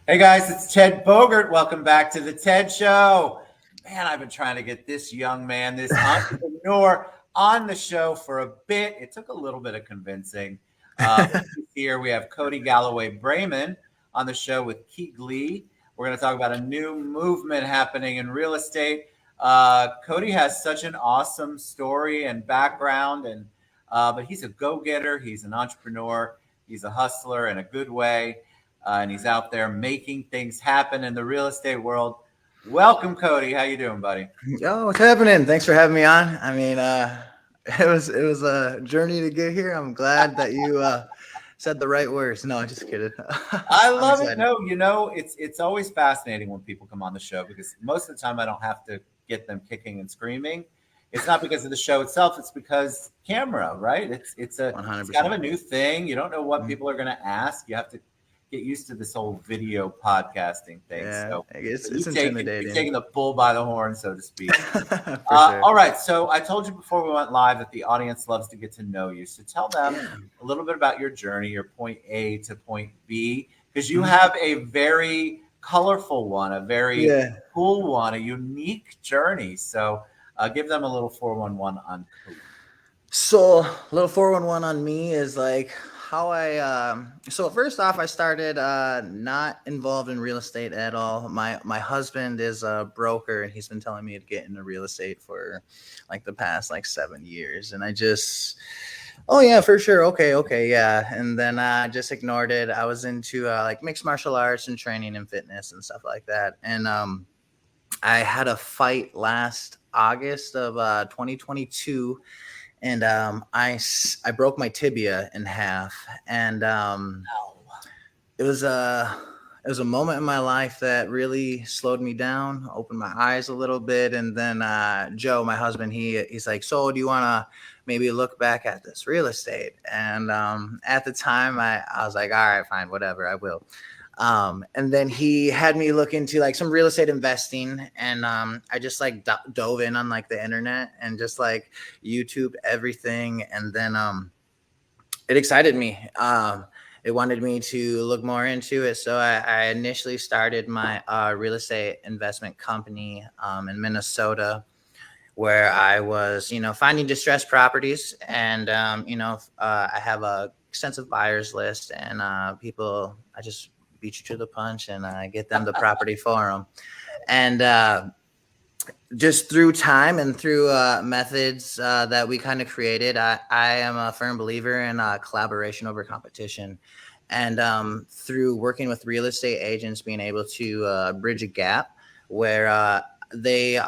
Hey guys, it's Ted Bogert. Welcome back to the Ted Show. Man, I've been trying to get this young man, this entrepreneur, on the show for a bit. It took a little bit of convincing. Here we have Cody Galloway-Braman on the show with KeyGlee. We're going to talk about a new movement happening in real estate. Cody has such an awesome story and background, but he's a go-getter. He's an entrepreneur. He's a hustler in a good way. And he's out there making things happen in the real estate world. Welcome, Cody. How you doing, buddy? Yo, what's happening? Thanks for having me on. I mean, it was a journey to get here. I'm glad that you said the right words. No, just kidding. I love it. No, it's always fascinating when people come on the show because most of the time I don't have to get them kicking and screaming. It's not because of the show itself. It's because camera, right? It's kind of a new thing. You don't know what people are going to ask. You have to get used to this whole video podcasting thing. Yeah, so it's intimidating. You're taking the bull by the horn, so to speak. Sure. All right. So I told you before we went live that the audience loves to get to know you. So tell them a little bit about your journey, your point A to point B, because you have a very colorful one, a very cool one, a unique journey. So give them a little 411 on Cody. So a little 411 on me is like how I so first off, I started not involved in real estate at all. My husband is a broker and he's been telling me to get into real estate for like the past 7 years, and I just yeah, for sure, okay, yeah, and then I just ignored it. I was into like mixed martial arts and training and fitness and stuff like that, and I had a fight last August of 2022. And I broke my tibia in half, and it was a moment in my life that really slowed me down, opened my eyes a little bit, and then Joe, my husband, he's like, "So, do you want to maybe look back at this real estate?" And at the time, I was like, "All right, fine, whatever, I will." And then he had me look into like some real estate investing, and I just dove in on the internet and just YouTube everything, and then it excited me. It wanted me to look more into it, so I initially started my real estate investment company in Minnesota, where I was finding distressed properties, and I have a extensive buyers list, and people I just beat you to the punch and get them the property for them. And just through time and through methods that we kind of created, I am a firm believer in collaboration over competition. And through working with real estate agents, being able to bridge a gap where they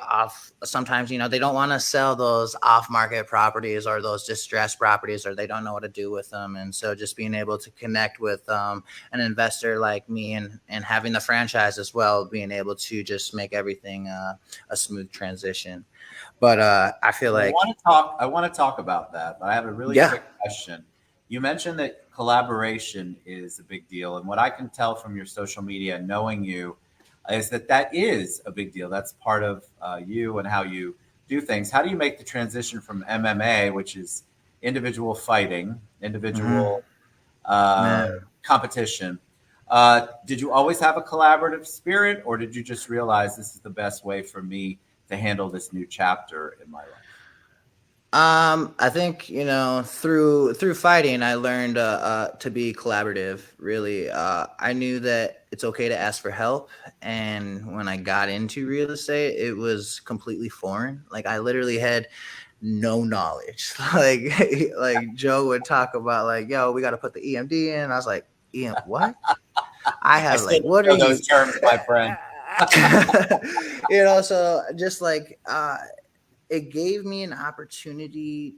sometimes they don't want to sell those off-market properties or those distressed properties, or they don't know what to do with them. And so just being able to connect with an investor like me and having the franchise as well, being able to just make everything a smooth transition. But I feel like I want to talk about that, but I have a really quick question. You mentioned that collaboration is a big deal, and what I can tell from your social media, knowing you, is that is a big deal. That's part of you and how you do things. How do you make the transition from MMA, which is individual fighting, individual competition? Did you always have a collaborative spirit, or did you just realize this is the best way for me to handle this new chapter in my life? I think, through fighting, I learned to be collaborative. Really, I knew that it's okay to ask for help. And when I got into real estate, it was completely foreign. Like I literally had no knowledge. like Joe would talk about yo, we got to put the EMD in. I was like, EM what? I have what are those terms, my friend? So just it gave me an opportunity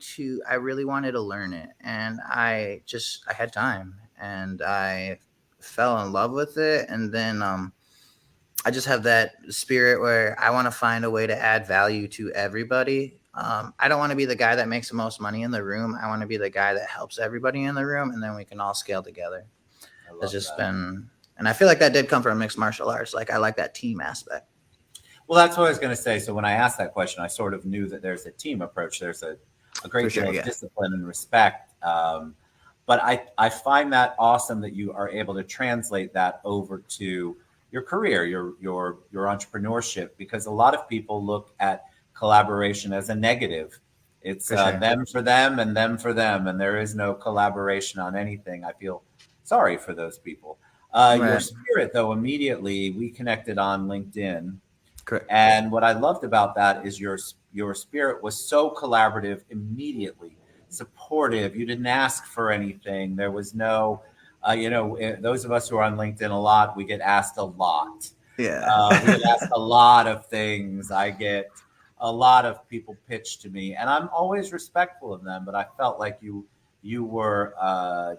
I really wanted to learn it. And I had time and I fell in love with it. And then I just have that spirit where I want to find a way to add value to everybody. I don't want to be the guy that makes the most money in the room. I want to be the guy that helps everybody in the room, and then we can all scale together. It's just been, and I feel like that did come from mixed martial arts. I like that team aspect. Well, that's what I was going to say. So when I asked that question, I sort of knew that there's a team approach. There's a great deal of discipline and respect. But I find that awesome that you are able to translate that over to career, your entrepreneurship, because a lot of people look at collaboration as a negative. It's For sure. them for them and them for them, and there is no collaboration on anything. I feel sorry for those people. Your Right. spirit, though, immediately we connected on LinkedIn, Correct. and what I loved about that is your spirit was so collaborative immediately, supportive. You didn't ask for anything. There was no, those of us who are on LinkedIn a lot, we get asked a lot. Yeah. We get asked a lot of things. I get a lot of people pitch to me, and I'm always respectful of them. But I felt like you were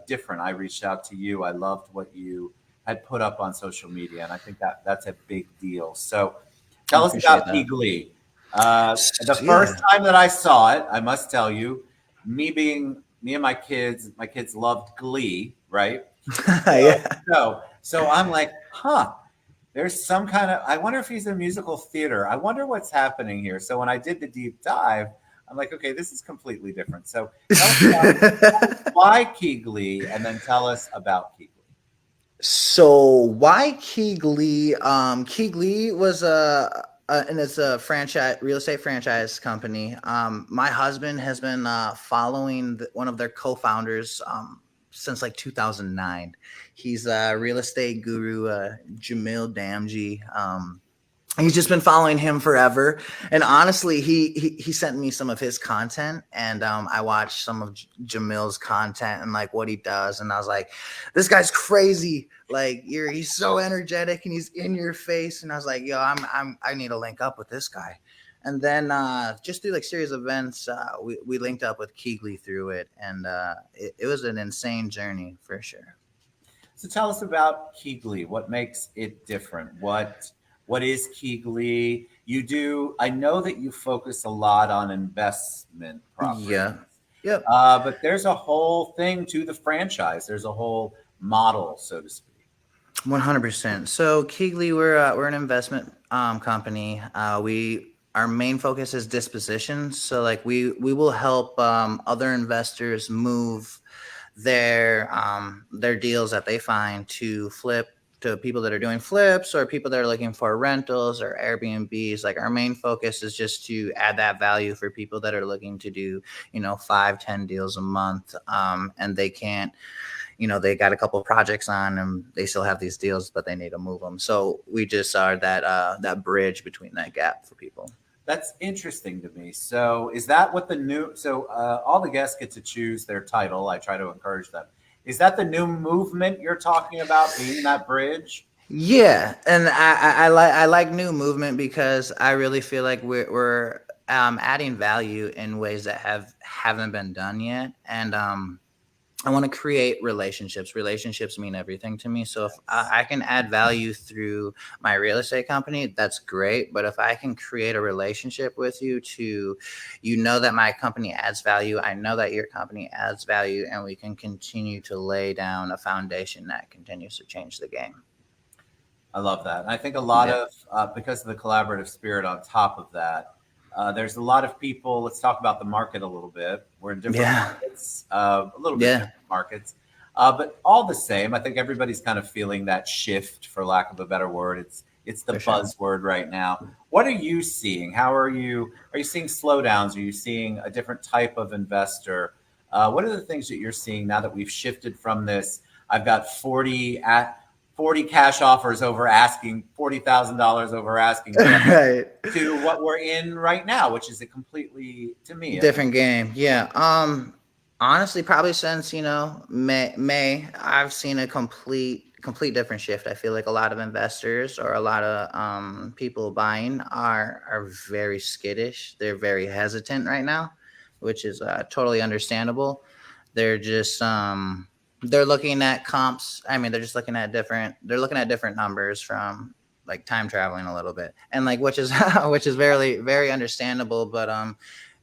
different. I reached out to you. I loved what you had put up on social media, and I think that's a big deal. So, I tell us appreciate about that. KeyGlee. The first Yeah. time that I saw it, I must tell you, me and my kids loved Glee, right? So, Yeah. so I'm like, huh, there's some kind of, I wonder if he's in musical theater. I wonder what's happening here. So when I did the deep dive, I'm like, okay, this is completely different. So tell us about why KeyGlee, and then tell us about KeyGlee. So why KeyGlee? KeyGlee was and it's a franchise, real estate franchise company. My husband has been following one of their co-founders since like 2009. He's a real estate guru, Jamil Damji. He's just been following him forever, and honestly he sent me some of his content, and I watched some of Jamil's content and like what he does, and I was like, this guy's crazy. Like, he's so energetic and he's in your face, and I was like, yo, I need to link up with this guy. And then just through like series of events, we linked up with KeyGlee through it, and it was an insane journey for sure. So tell us about KeyGlee. What makes it different? What is KeyGlee? You do. I know that you focus a lot on investment property, Yeah. Yep. but there's a whole thing to the franchise. There's a whole model, so to speak. 100%. So KeyGlee, we're an investment company. We Our main focus is dispositions. So like we will help other investors move their deals that they find to flip to people that are doing flips or people that are looking for rentals or Airbnbs. Like, our main focus is just to add that value for people that are looking to do, 5, 10 deals a month. And they can't, they got a couple of projects on and they still have these deals, but they need to move them. So we just are that bridge between that gap for people. That's interesting to me. So is that what the new? So all the guests get to choose their title. I try to encourage them. Is that the new movement you're talking about, being that bridge? Yeah, and I like new movement because I really feel like we're adding value in ways that haven't been done yet, and I want to create relationships. Relationships mean everything to me. So if I can add value through my real estate company, that's great. But if I can create a relationship with you that my company adds value, I know that your company adds value, and we can continue to lay down a foundation that continues to change the game. I love that. And I think a lot Yeah. of, because of the collaborative spirit on top of that, there's a lot of people. Let's talk about the market a little bit. We're in different Yeah. markets, a little bit Yeah. different markets, but all the same. I think everybody's kind of feeling that shift, for lack of a better word. It's the For sure. buzzword right now. What are you seeing? How are you? Are you seeing slowdowns? Are you seeing a different type of investor? What are the things that you're seeing now that we've shifted from this? I've got 40 cash offers over asking, $40,000 over asking, Right. to what we're in right now, which is a completely, to me, Different game. Yeah. Honestly, probably since, May, I've seen a complete different shift. I feel like a lot of investors or a lot of people buying are very skittish. They're very hesitant right now, which is totally understandable. They're just they're looking at comps. I mean, they're looking at different numbers from like time traveling a little bit, and like, which is which is very, very understandable. But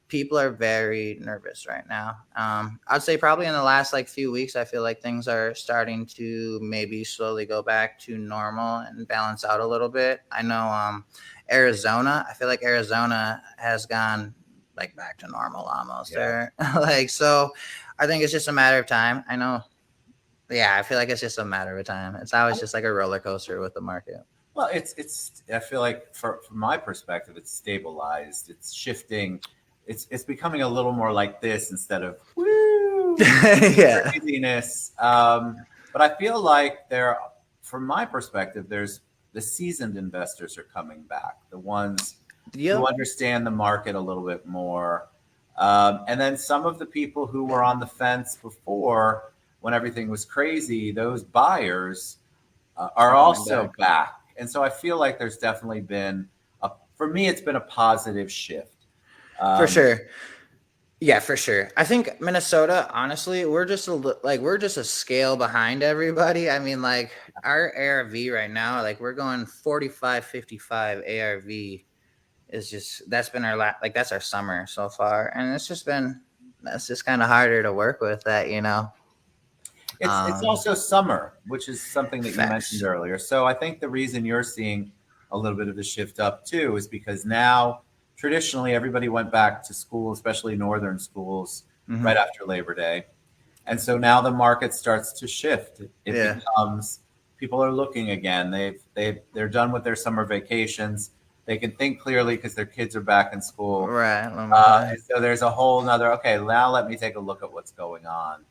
people are very nervous right now. I'd say probably in the last like few weeks, I feel like things are starting to maybe slowly go back to normal and balance out a little bit. I know Arizona. I feel like Arizona has gone like back to normal almost. Yeah. There, like, so. I think it's just a matter of time. I know. Yeah, I feel like it's just a matter of time. It's always just like a roller coaster with the market. Well, it's. I feel like from my perspective, it's stabilized. It's shifting. It's becoming a little more like this instead of woo Yeah. craziness. But I feel like from my perspective, there's the seasoned investors are coming back. The ones who Yep. understand the market a little bit more, and then some of the people who were on the fence before when everything was crazy. Those buyers are Are coming also back. back. And so I feel like there's definitely been for me, it's been a positive shift. For Um, sure. Yeah, for sure. I think Minnesota, honestly, we're just a scale behind everybody. I mean, like our ARV right now, like we're going 45, 55 ARV is just that's been our like that's our summer so far. And that's just kind of harder to work with that, you know. it's also summer, which is something that you mentioned Facts. earlier. So I think the reason you're seeing a little bit of the shift up too is because now traditionally everybody went back to school, especially northern schools, right Hmm. after Labor Day. And so now the market starts to shift. It Yeah. becomes people are looking again. They're done with their summer vacations. They can think clearly because their kids are back in school. Right. Oh my God. And so there's a whole nother, okay, now let me take a look at what's going on.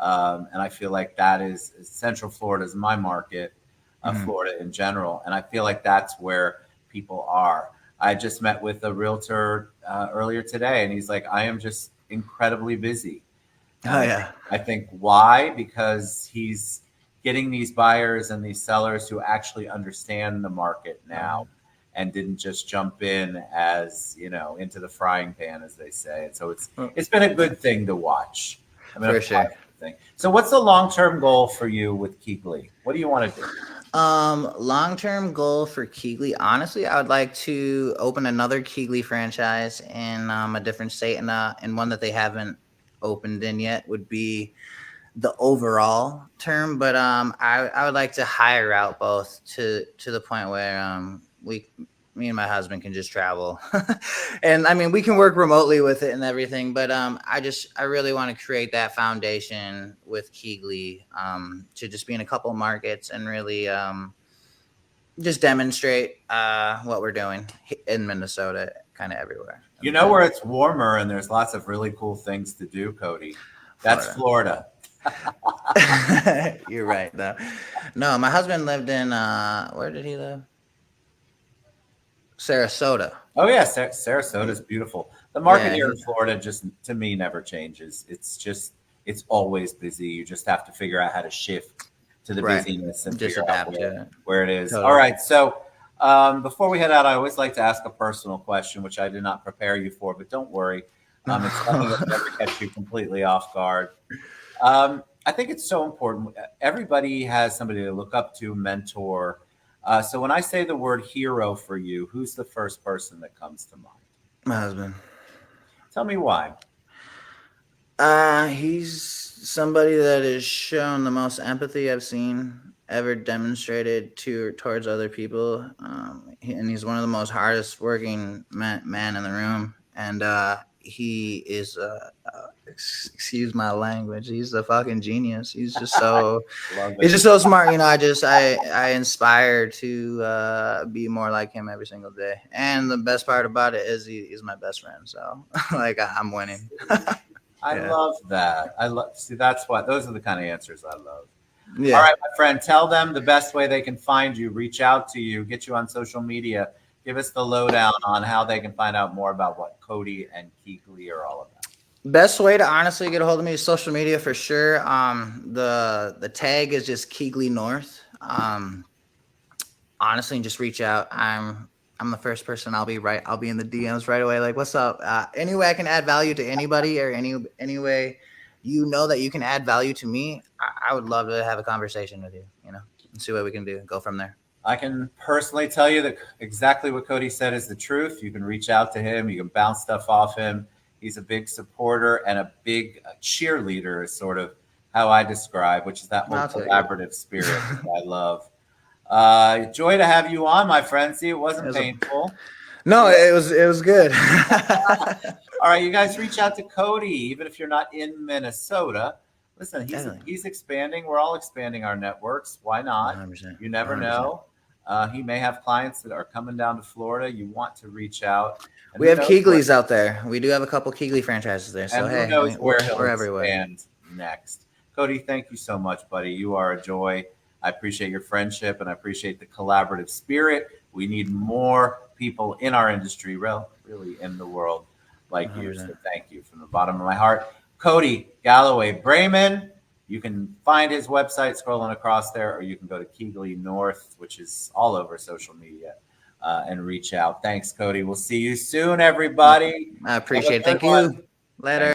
And I feel like that is Central Florida is my market, Hmm. Florida in general. And I feel like that's where people are. I just met with a realtor earlier today, and he's like, I am just incredibly busy. And Oh yeah. I think why? Because he's getting these buyers and these sellers who actually understand the market now and didn't just jump in as, into the frying pan, as they say. And so it's been a good thing to watch. I mean, a For sure. positive thing. So what's the long-term goal for you with KeyGlee? What do you want to do? Long-term goal for KeyGlee. Honestly, I would like to open another KeyGlee franchise in a different state and one that they haven't opened in yet would be the overall term. But I would like to hire out both to the point where me and my husband can just travel, and I mean we can work remotely with it and everything. But I really want to create that foundation with KeyGlee to just be in a couple markets and really just demonstrate what we're doing in Minnesota, kind of everywhere. You know where it's warmer and there's lots of really cool things to do, Cody? That's Florida. Florida. You're right, though. No, my husband lived in where did he live? Sarasota. Oh yeah, Sarasota is beautiful. The market Yeah, here in he's Florida just to me never changes. It's always busy. You just have to figure out how to shift to the right. busyness and Just figure out adapt to it. where it is. All Totally. right. So before we head out, I always like to ask a personal question, which I did not prepare you for, but don't worry. It's nothing that will ever catch you completely off guard. I think it's so important. Everybody has somebody to look up to, mentor. So when I say the word hero for you, who's the first person that comes to mind? My husband. Tell me why. He's somebody that has shown the most empathy I've seen ever demonstrated towards other people. And he's one of the most hardest working man in the room. And he is, excuse my language, he's a fucking genius. He's just so Love he's it. just so smart. I inspire to be more like him every single day. And the best part about it is he's my best friend. So like I'm winning. I Yeah. love that. I love see that's what those are the kind of answers I love. All Yeah. right, my friend, tell them the best way they can find you, reach out to you, get you on social media. Give us the lowdown on how they can find out more about what Cody and KeyGlee are all about. Best way to honestly get a hold of me is social media for sure. The tag is just KeyGlee North. Honestly, just reach out. I'm the first person. I'll be in the DMs right away. Like, what's up? Any way I can add value to anybody, or any way you know that you can add value to me, I would love to have a conversation with you. You know, and see what we can do. Go from there. I can personally tell you that exactly what Cody said is the truth. You can reach out to him. You can bounce stuff off him. He's a big supporter and a big cheerleader is sort of how I describe, which is that whole I'll take it. collaborative spirit that I love. Joy to have you on, my friend. See, it wasn't painful. No, it was good. All right, you guys reach out to Cody, even if you're not in Minnesota. Listen, Definitely. he's expanding. We're all expanding our networks. Why not? 100%. You never 100%. know. He may have clients that are coming down to Florida. You want to reach out. And We have KeyGlees out there. We do have a couple KeyGlee franchises there. So, and hey, who knows where he'll we're everywhere. expand next. Cody, thank you so much, buddy. You are a joy. I appreciate your friendship and I appreciate the collaborative spirit. We need more people in our industry, really in the world like 100%. You. So thank you from the bottom of my heart. Cody Galloway-Braman. You can find his website scrolling across there, or you can go to KeyGlee North, which is all over social media, and reach out. Thanks, Cody. We'll see you soon, everybody. I appreciate it. Thank you. Later.